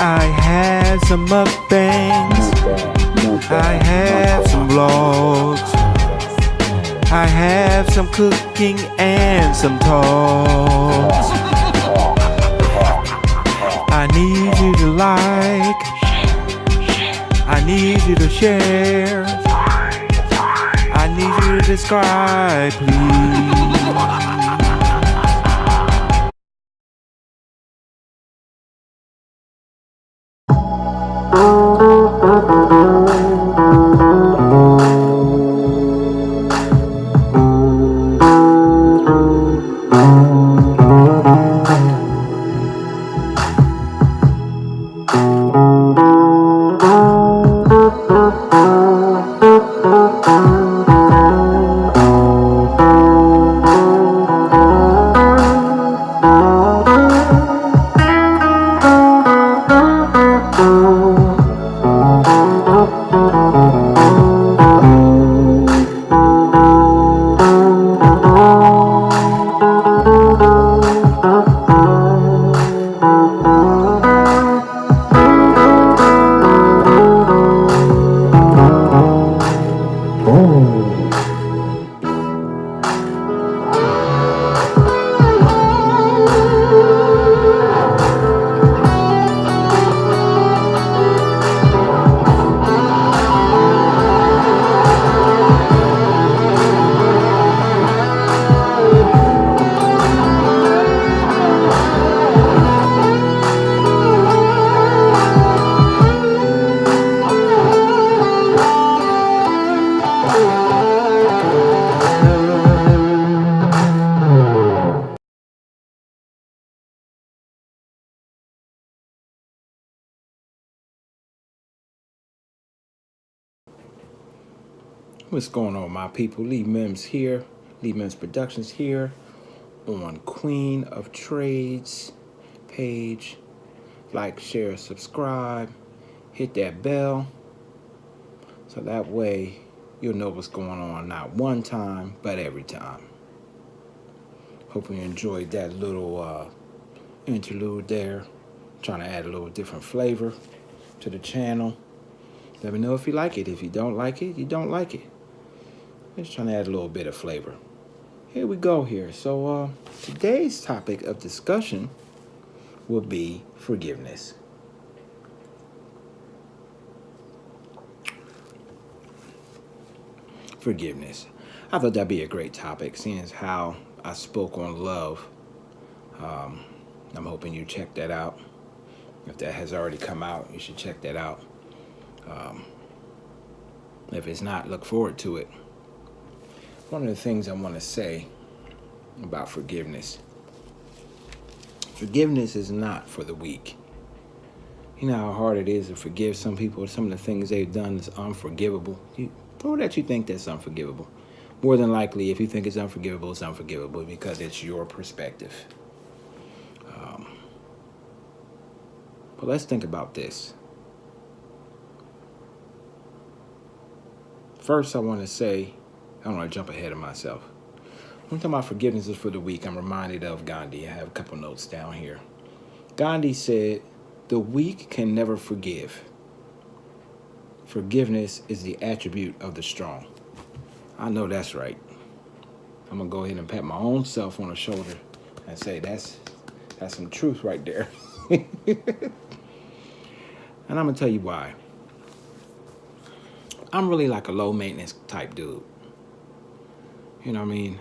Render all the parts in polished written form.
I had some mukbangs, I have some vlogs, I have some cooking and some talks. I need you to like, I need you to share, I need you to subscribe, please. What's going on, my people? Lee Mims here. Lee Mims Productions here on Queen of Trades page. Like, share, subscribe, hit that bell so that way you'll know what's going on, not one time, but every time. Hope you enjoyed that little interlude there. Trying to add a little different flavor to the channel. Let me know if you like it. If you don't like it, you don't like it. Just trying to add a little bit of flavor. Here we go here. So today's topic of discussion will be forgiveness. Forgiveness. I thought that'd be a great topic, seeing as how I spoke on love. I'm hoping you check that out. If that has already come out, you should check that out. If it's not, look forward to it. One of the things I want to say about forgiveness. Forgiveness is not for the weak. You know how hard it is to forgive some people. Some of the things they've done is unforgivable. Or that you think that's unforgivable. More than likely, if you think it's unforgivable because it's your perspective. But let's think about this. First, I want to say, I don't want to jump ahead of myself. When I'm talking about forgiveness is for the weak, I'm reminded of Gandhi. I have a couple notes down here. Gandhi said, "The weak can never forgive. Forgiveness is the attribute of the strong." I know that's right. I'm going to go ahead and pat my own self on the shoulder and say that's some truth right there. And I'm going to tell you why. I'm really like a low maintenance type dude. You know what I mean?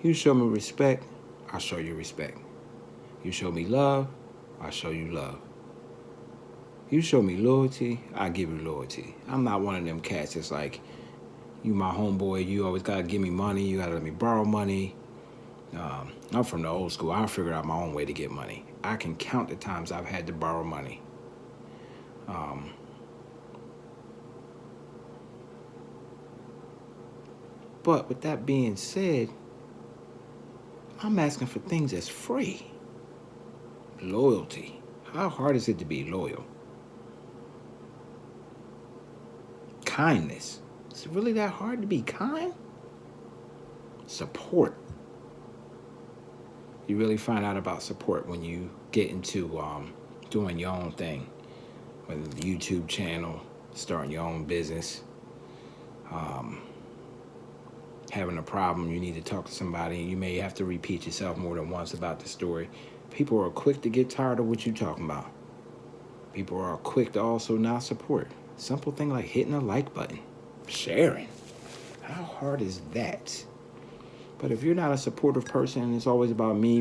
You show me respect, I'll show you respect. You show me love, I'll show you love. You show me loyalty, I give you loyalty. I'm not one of them cats that's like, you my homeboy, you always gotta give me money, you gotta let me borrow money. I'm from the old school. I figured out my own way to get money. I can count the times I've had to borrow money. But with that being said, I'm asking for things that's free. Loyalty. How hard is it to be loyal? Kindness. Is it really that hard to be kind? Support. You really find out about support when you get into doing your own thing. whether the YouTube channel, starting your own business, having a problem, you need to talk to somebody, you may have to repeat yourself more than once about the story. People are quick to get tired of what you're talking about. People are quick to also not support. Simple thing like hitting a like button, sharing. How hard is that? But if you're not a supportive person and it's always about me,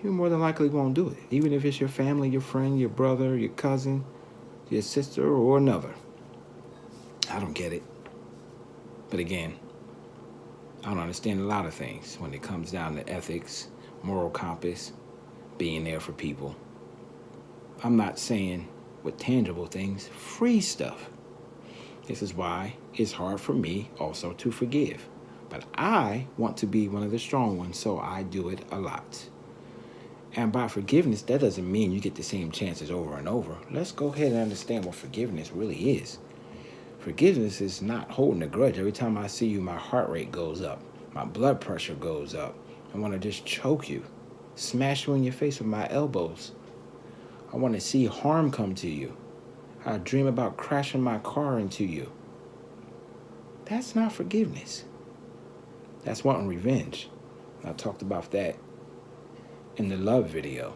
you more than likely won't do it. Even if it's your family, your friend, your brother, your cousin, your sister, or another. I don't get it. But again, I don't understand a lot of things when it comes down to ethics, moral compass, being there for people. I'm not saying with tangible things, free stuff. This is why it's hard for me also to forgive. But I want to be one of the strong ones, so I do it a lot. And by forgiveness, that doesn't mean you get the same chances over and over. Let's go ahead and understand what forgiveness really is. Forgiveness is not holding a grudge. Every time I see you, my heart rate goes up. My blood pressure goes up. I want to just choke you, smash you in your face with my elbows. I want to see harm come to you. I dream about crashing my car into you. That's not forgiveness. That's wanting revenge. I talked about that in the love video.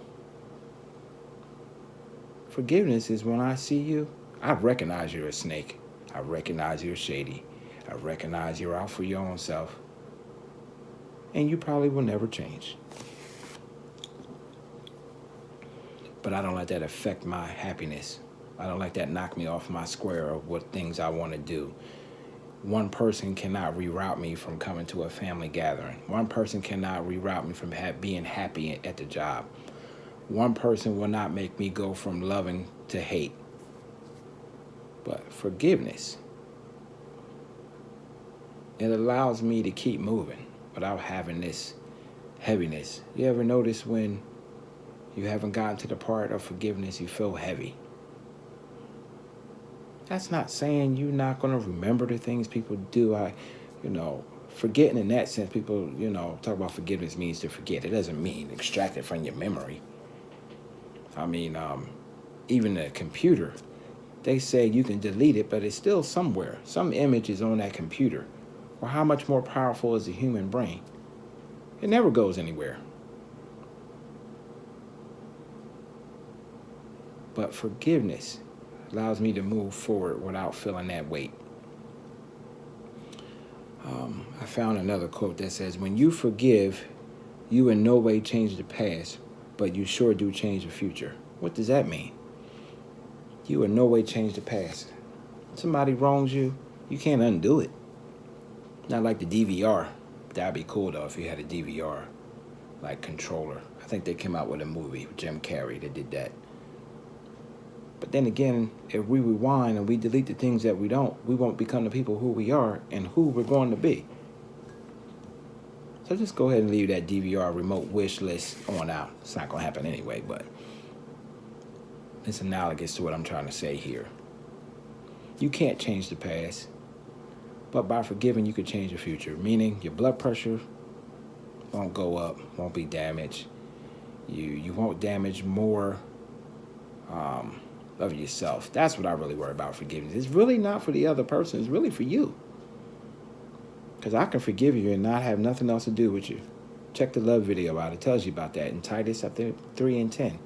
Forgiveness is when I see you, I recognize you're a snake. I recognize you're shady. I recognize you're out for your own self. And you probably will never change. But I don't let that affect my happiness. I don't let that knock me off my square of what things I want to do. One person cannot reroute me from coming to a family gathering. One person cannot reroute me from being happy at the job. One person will not make me go from loving to hate. But forgiveness, it allows me to keep moving without having this heaviness. You ever notice when you haven't gotten to the part of forgiveness, you feel heavy? That's not saying you're not going to remember the things people do. Forgetting in that sense, people, talk about forgiveness means to forget. It doesn't mean extract it from your memory. Even the computer, they say you can delete it, but it's still somewhere. Some image is on that computer. Or how much more powerful is the human brain? It never goes anywhere. But forgiveness allows me to move forward without feeling that weight. I found another quote that says, when you forgive, you in no way change the past, but you sure do change the future. What does that mean? You in no way change the past. Somebody wrongs you, you can't undo it. Not like the DVR. That'd be cool though if you had a DVR, like controller. I think they came out with a movie with Jim Carrey that did that. But then again, if we rewind and we delete the things that we won't become the people who we are and who we're going to be. So just go ahead and leave that DVR remote wish list on out. It's not going to happen anyway, but it's analogous to what I'm trying to say here. You can't change the past, but by forgiving, you can change the future. Meaning your blood pressure won't go up, won't be damaged. You won't damage more of yourself. That's what I really worry about forgiveness. It's really not for the other person. It's really for you. Because I can forgive you and not have nothing else to do with you. Check the love video out. It tells you about that in Titus, I think, 3 and 10.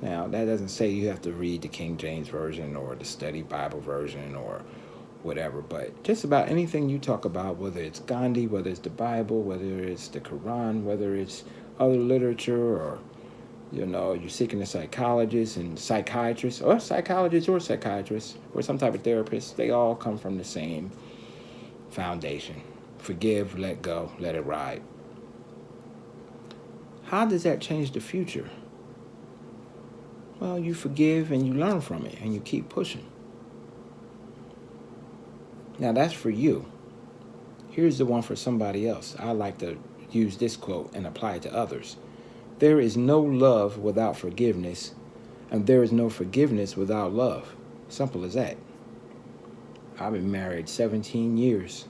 Now, that doesn't say you have to read the King James Version or the Study Bible Version or whatever, but just about anything you talk about, whether it's Gandhi, whether it's the Bible, whether it's the Quran, whether it's other literature, or you're seeking a psychologist and psychiatrist, or psychiatrist, or some type of therapist, they all come from the same foundation. Forgive, let go, let it ride. How does that change the future? Well, you forgive and you learn from it and you keep pushing. Now that's for you. Here's the one for somebody else. I like to use this quote and apply it to others. There is no love without forgiveness, and there is no forgiveness without love. Simple as that. I've been married 17 years.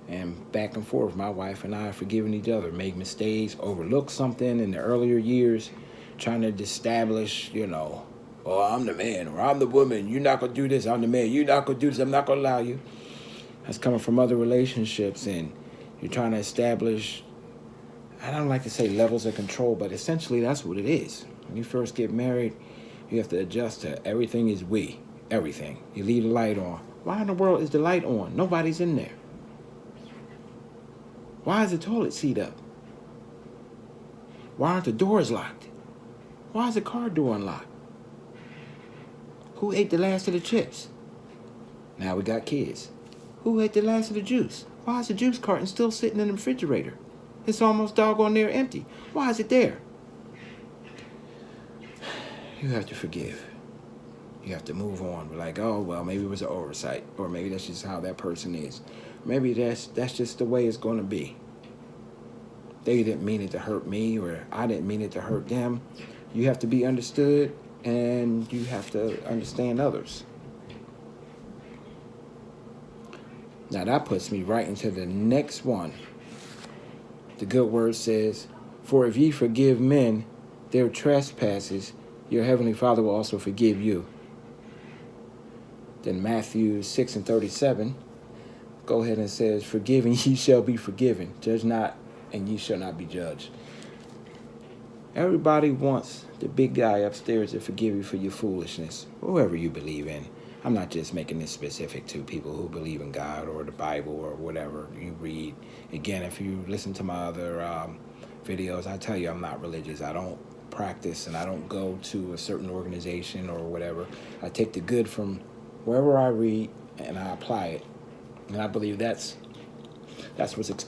And back and forth, my wife and I are forgiving each other, make mistakes, overlook something in the earlier years, trying to establish, oh, I'm the man or I'm the woman. You're not going to do this. I'm the man. You're not going to do this. I'm not going to allow you. That's coming from other relationships, and you're trying to establish, I don't like to say levels of control, but essentially that's what it is. When you first get married, you have to adjust to everything is we. Everything. You leave the light on. Why in the world is the light on? Nobody's in there. Why is the toilet seat up? Why aren't the doors locked? Why is the car door unlocked? Who ate the last of the chips? Now we got kids. Who ate the last of the juice? Why is the juice carton still sitting in the refrigerator? It's almost doggone near empty. Why is it there? You have to forgive. You have to move on. We're like, oh, well, maybe it was an oversight. Or maybe that's just how that person is. Maybe that's just the way it's going to be. They didn't mean it to hurt me, or I didn't mean it to hurt them. You have to be understood, and you have to understand others. Now that puts me right into the next one. The good word says, for if ye forgive men their trespasses, your heavenly Father will also forgive you. Then Matthew 6:37, go ahead and says, forgive and ye shall be forgiven. Judge not, and ye shall not be judged. Everybody wants the big guy upstairs to forgive you for your foolishness, whoever you believe in. I'm not just making this specific to people who believe in God or the Bible or whatever you read. Again, if you listen to my other videos, I tell you I'm not religious. I don't practice, and I don't go to a certain organization or whatever. I take the good from wherever I read and I apply it. And I believe that's what's expected.